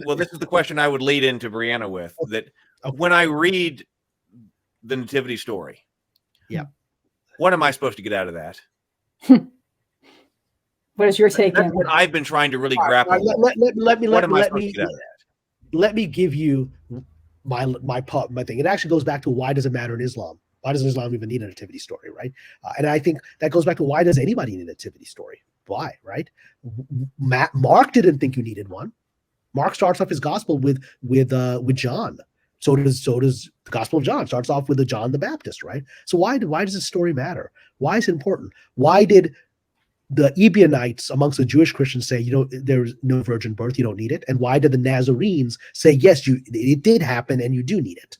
well, this is the question I would lead into Brianna with, that Okay. when I read the Nativity story, yeah, what am I supposed to get out of that? What is your take? That's what I've been trying to really grapple with. Let me what am I supposed to get out of that? Let me give you my thing. It actually goes back to, why does it matter in Islam? Why does Islam even need a nativity story, right? And I think that goes back to, why does anybody need a nativity story? Why, right? Mark didn't think you needed one. Mark starts off his gospel with John. So does the Gospel of John starts off with the John the Baptist, right? So why does this story matter? Why is it important? Why did the Ebionites amongst the Jewish Christians say, there's no virgin birth, you don't need it? And why did the Nazarenes say, yes, it did happen and you do need it?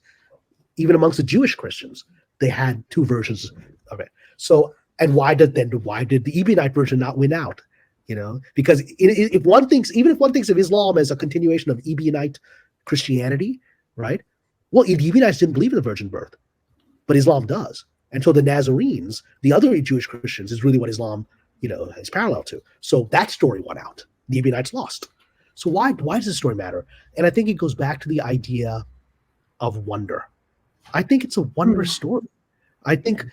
Even amongst the Jewish Christians, they had two versions of it. So, and why did the Ebionite version not win out? Because if one thinks of Islam as a continuation of Ebionite Christianity, right? Well, the Ebionites didn't believe in the virgin birth, but Islam does. And so the Nazarenes, the other Jewish Christians, is really what Islam is parallel to. So that story won out. The Ebionites lost. So why does this story matter? And I think it goes back to the idea of wonder. I think it's a wonder story. I think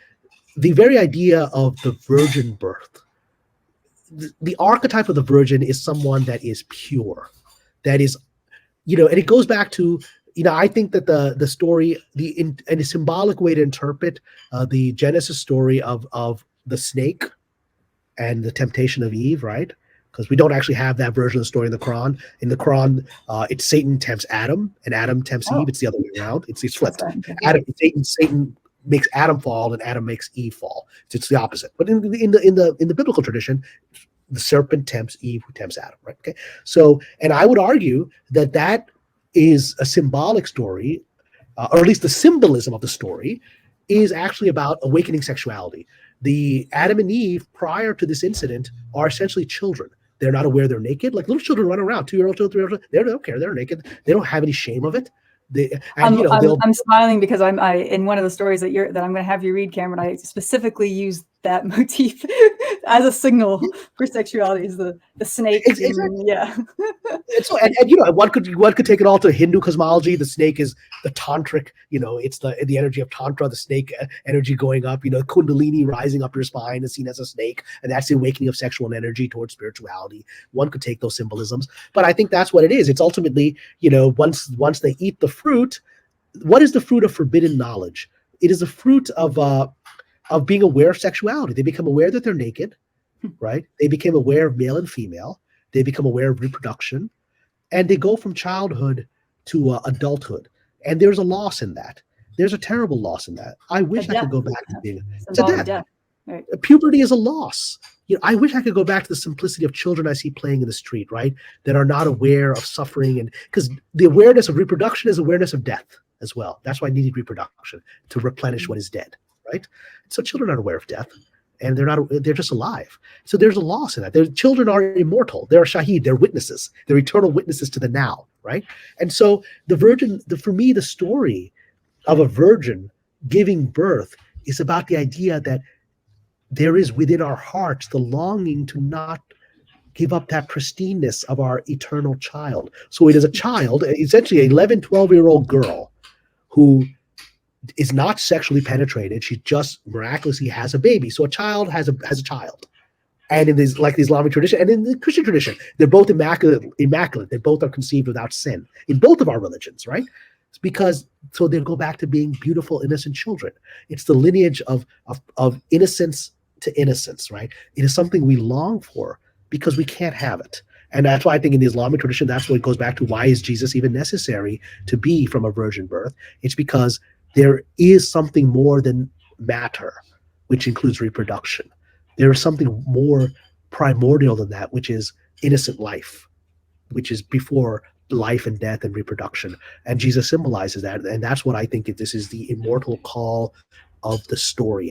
the very idea of the virgin birth, the archetype of the virgin is someone that is pure, that is, and it goes back to, I think that the story, in a symbolic way to interpret the Genesis story of the snake and the temptation of Eve, right? Because we don't actually have that version of the story in the Quran. In the Quran, it's Satan tempts Adam, and Adam tempts Eve. It's the other way around. It's flipped. Satan makes Adam fall, and Adam makes Eve fall. It's the opposite. But in the biblical tradition, the serpent tempts Eve, who tempts Adam, right? Okay. So, and I would argue that is a symbolic story, or at least the symbolism of the story is actually about awakening sexuality. The Adam and Eve, prior to this incident, are essentially children. They're not aware they're naked. Like little children run around, 2-year-old children, 3-year-old, they don't care. They're naked. They don't have any shame of it. I'm smiling because I in one of the stories that I'm going to have you read, Cameron, I specifically used that motif as a signal for sexuality, is the snake. Exactly. Yeah. And one could take it all to Hindu cosmology. The snake is the tantric, it's the energy of tantra, the snake energy going up, kundalini rising up your spine is seen as a snake, and that's the awakening of sexual energy towards spirituality. One could take those symbolisms, but I think that's what it is. It's ultimately, once they eat the fruit, what is the fruit of forbidden knowledge? It is a fruit of being aware of sexuality. They become aware that they're naked, right? They became aware of male and female. They become aware of reproduction, and they go from childhood to adulthood. And there's a loss in that. There's a terrible loss in that. I wish I could go back to being to death. Right. Puberty is a loss. I wish I could go back to the simplicity of children I see playing in the street, right? That are not aware of suffering, and because the awareness of reproduction is awareness of death as well. That's why I needed reproduction, to replenish what is dead, right? So children are not aware of death, and they're just alive. So there's a loss in that. Children are immortal. They're shahid. They're witnesses. They're eternal witnesses to the now, right? And so for me, the story of a virgin giving birth is about the idea that there is within our hearts the longing to not give up that pristineness of our eternal child. So it is a child, essentially an 11, 12-year-old girl who is not sexually penetrated. She just miraculously has a baby. So a child has a child. And in this, like the Islamic tradition and in the Christian tradition, they're both immaculate. They both are conceived without sin in both of our religions, right? It's because so they go back to being beautiful, innocent children. It's the lineage of innocence to innocence, right? It is something we long for because we can't have it. And that's why I think in the Islamic tradition, that's what it goes back to. Why is Jesus even necessary to be from a virgin birth? It's because there is something more than matter, which includes reproduction. There is something more primordial than that, which is innocent life, which is before life and death and reproduction. And Jesus symbolizes that. And that's what I think this is the immortal call of the story.